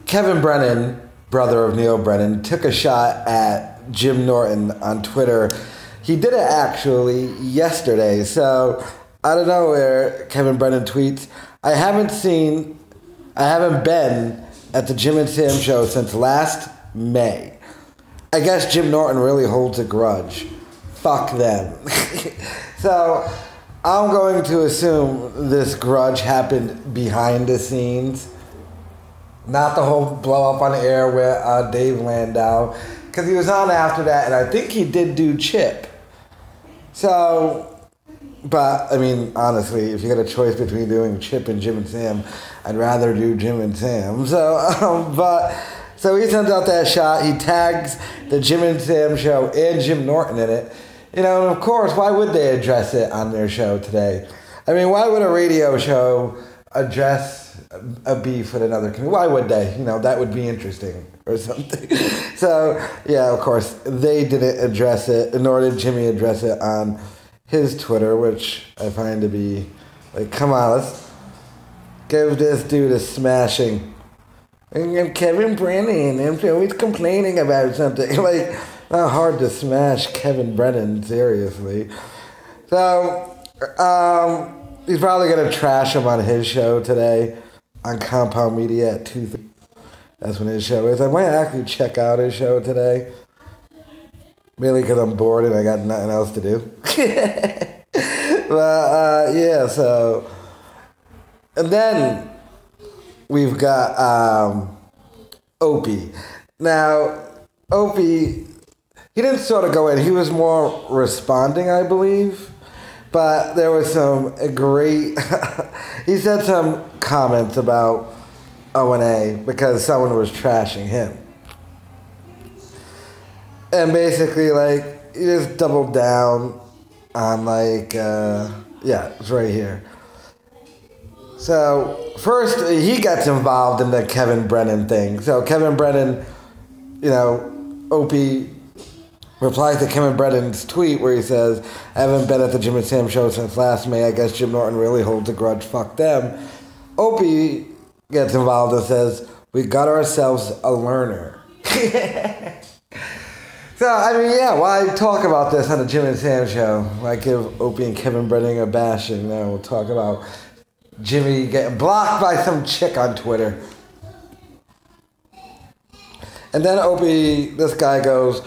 Kevin Brennan, brother of Neil Brennan, took a shot at Jim Norton on Twitter. He did it actually yesterday. So out of nowhere, Kevin Brennan tweets, I haven't been at the Jim and Sam show since last May. I guess Jim Norton really holds a grudge. Fuck them. So I'm going to assume this grudge happened behind the scenes. Not the whole blow up on the air with Dave Landau. Because he was on after that, and I think he did do Chip. So, but, I mean, honestly, if you got a choice between doing Chip and Jim and Sam, I'd rather do Jim and Sam. So he sends out that shot. He tags the Jim and Sam show and Jim Norton in it. You know, and of course, why would they address it on their show today? I mean, why would a radio show address a beef with another community? Why would they? You know, that would be interesting or something. So, yeah, of course, they didn't address it, nor did Jimmy address it on his Twitter, which I find to be, like, come on, let's give this dude a smashing. And Kevin Brennan, and always complaining about something. Like, not hard to smash Kevin Brennan, seriously. So, he's probably going to trash him on his show today on Compound Media at 2:30. That's when his show is. I might actually check out his show today. Mainly because I'm bored and I got nothing else to do. But, yeah, so. And then we've got Opie. Now, Opie, he didn't sort of go in. He was more responding, I believe. But there was some great... he said some comments about O&A because someone was trashing him. And basically, like, he just doubled down on, like... yeah, it's right here. So, first, he gets involved in the Kevin Brennan thing. So, Kevin Brennan, you know, Opie replies to Kevin Brennan's tweet where he says, I haven't been at the Jim and Sam show since last May. I guess Jim Norton really holds a grudge. Fuck them. Opie gets involved and says, we got ourselves a learner. So, I mean, yeah, why talk about this on the Jim and Sam show? Why give Opie and Kevin Brennan a bashing? No, we'll talk about Jimmy getting blocked by some chick on Twitter. And then Opie, this guy goes,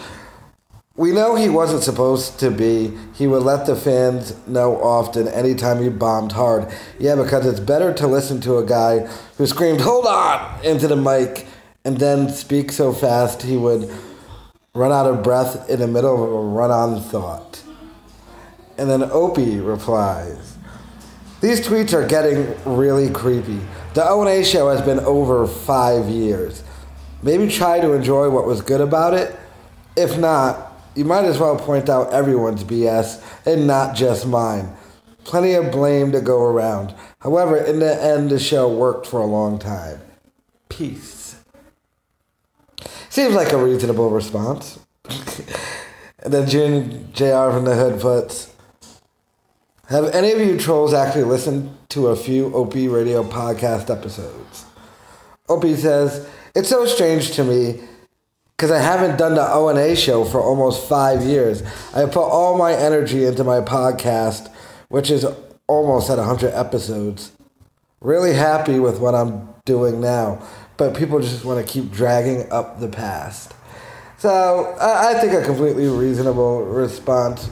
we know he wasn't supposed to be. He would let the fans know often anytime he bombed hard. Yeah, because it's better to listen to a guy who screamed, hold on, into the mic, and then speak so fast he would run out of breath in the middle of a run-on thought. And then Opie replies, these tweets are getting really creepy. The O&A show has been over 5 years. Maybe try to enjoy what was good about it. If not, you might as well point out everyone's BS and not just mine. Plenty of blame to go around. However, in the end, the show worked for a long time. Peace. Seems like a reasonable response. And then JR from the Hood puts, have any of you trolls actually listened to a few Opie radio podcast episodes? Opie says, it's so strange to me because I haven't done the O&A show for almost 5 years. I put all my energy into my podcast, which is almost at 100 episodes. Really happy with what I'm doing now, but people just want to keep dragging up the past. So I think a completely reasonable response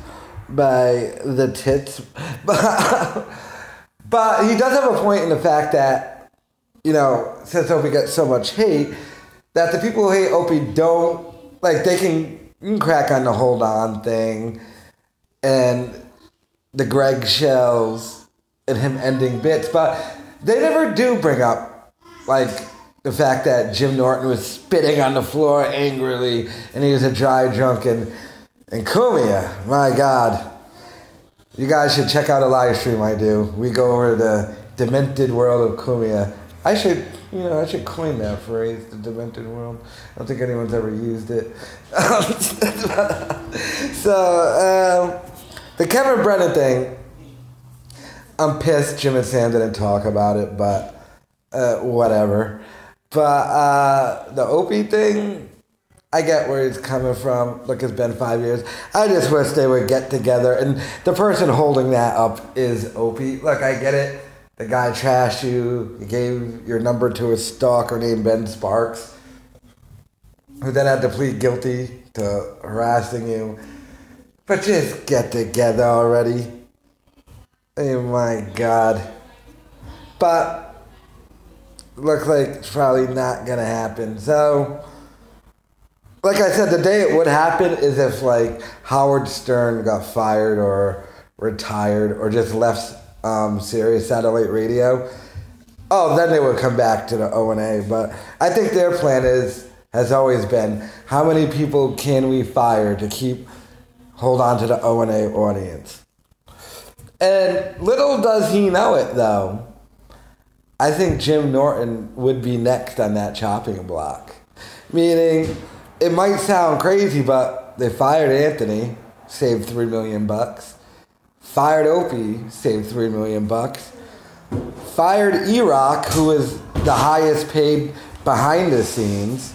by the tits. But he does have a point in the fact that, you know, since Opie gets so much hate, that the people who hate Opie don't, like, they can crack on the hold on thing and the Greg shells and him ending bits, but they never do bring up, like, the fact that Jim Norton was spitting on the floor angrily and he was a dry drunk and Kumia, my God. You guys should check out a live stream I do. We go over the demented world of Kumia. I should coin that phrase, the demented world. I don't think anyone's ever used it. So, the Kevin Brennan thing, I'm pissed Jim and Sam didn't talk about it, but whatever. But the Opie thing, I get where he's coming from. Look, it's been 5 years. I just wish they would get together. And the person holding that up is Opie. Look, I get it. The guy trashed you. You gave your number to a stalker named Ben Sparks, who then had to plead guilty to harassing you. But just get together already. Oh my God. But looks like it's probably not gonna happen. So, like I said, the day it would happen is if like Howard Stern got fired or retired or just left Sirius satellite radio. Oh, then they would come back to the O&A. But I think their plan has always been, how many people can we fire to hold on to the O&A audience? And little does he know it, though. I think Jim Norton would be next on that chopping block. Meaning, it might sound crazy, but they fired Anthony, saved $3 million. Fired Opie, saved $3 million. Fired E-Rock, who is the highest paid behind the scenes.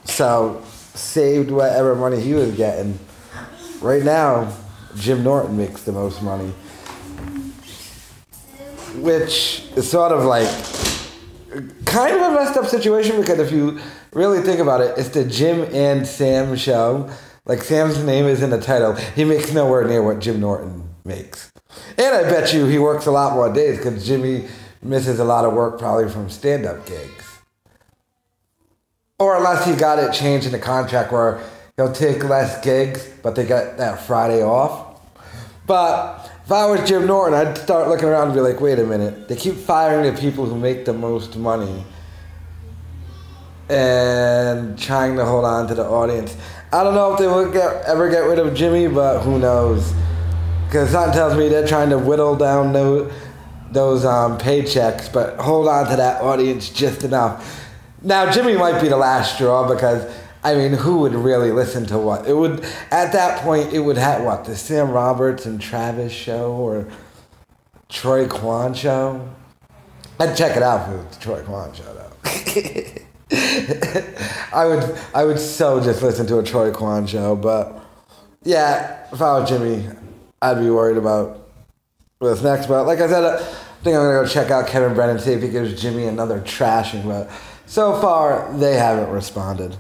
So, saved whatever money he was getting. Right now, Jim Norton makes the most money. Which is sort of like kind of a messed up situation, because if you really think about it, it's the Jim and Sam show. Like, Sam's name is in the title. He makes nowhere near what Jim Norton makes. And I bet you he works a lot more days, because Jimmy misses a lot of work probably from stand-up gigs. Or unless he got it changed in the contract where he'll take less gigs, but they got that Friday off. But if I was Jim Norton, I'd start looking around and be like, wait a minute. They keep firing the people who make the most money and trying to hold on to the audience. I don't know if they will ever get rid of Jimmy, but who knows? Because something tells me they're trying to whittle down those paychecks, but hold on to that audience just enough. Now, Jimmy might be the last straw, because, I mean, who would really listen to what? It would, at that point, it would have, what, the Sam Roberts and Travis show, or Troy Kwan show? I'd check it out if it was the Troy Kwan show, though. I would so just listen to a Troy Kwan show, but, yeah, if I was Jimmy, I'd be worried about what's next. But, like I said, I think I'm going to go check out Kevin Brennan, see if he gives Jimmy another trashing, but so far, they haven't responded.